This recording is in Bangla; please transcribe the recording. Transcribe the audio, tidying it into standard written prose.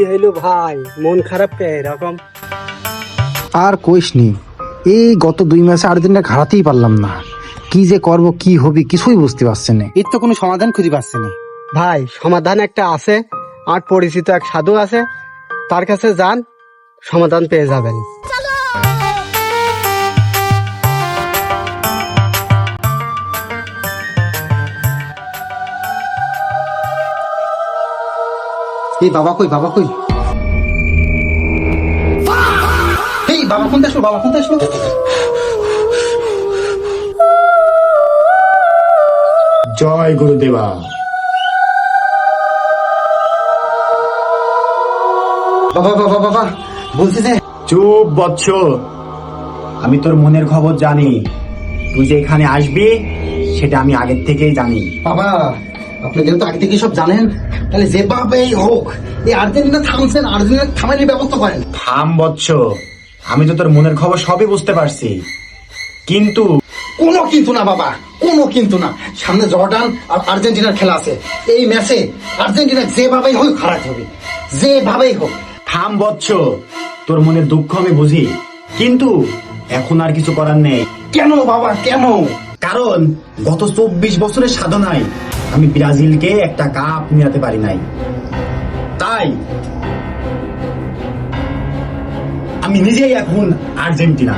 হইলো ভাই, মন খারাপ কে এরকম? আর কইস নি, এই গত 2 মাসে আর্জেন্টিনা হারাতেই পারলাম না। কি যে করব, কি হবে কিছুই বুঝতে পারছি না। এর তো কোনো সমাধান খুঁজে পাচ্ছি না। ভাই সমাধান একটা আছে, আর পরিচিত এক সাধু আছে, তার কাছে যান, সমাধান পেয়ে যাবেন। এই বাবা কই, বাবা কই? এই বাবা কোনটা আসলো, বাবা কোনটা আসলো? জয় গুরুদেবা। বাবা বাবা বাবা বলছি যে, চুপ বৎস, আমি তোর মনের খবর জানি। তুই যে এখানে আসবি সেটা আমি আগের থেকেই জানি। বাবা আপনি যেহেতু আগে থেকে সব জানেন, তাহলে যেভাবেই হোক এই আর্জেন্টিনা থামছেন, আর্জেন্টিনা থামানোর ব্যবস্থা করেন। থাম বৎস, আমি তো তোর মনের খবর সবই বুঝতে পারছি, কিন্তু কোনো কিন্তু না বাবা, কোনো কিন্তু না। সামনে জর্ডান আর আর্জেন্টিনার খেলা আছে, এই ম্যাচে আর্জেন্টিনা যেভাবেই হোক হারাতে হবে, যেভাবেই হোক। থাম বৎস, তোর মনের দুঃখ আমি বুঝি, কিন্তু এখন আর কিছু করার নেই। কেন বাবা, কেন? কারণ গত 24 বছরের সাধনায় আমি ব্রাজিলকে একটা কাপ নিতে পারি নাই। তাই আমি নিজেই এখন আর্জেন্টিনা।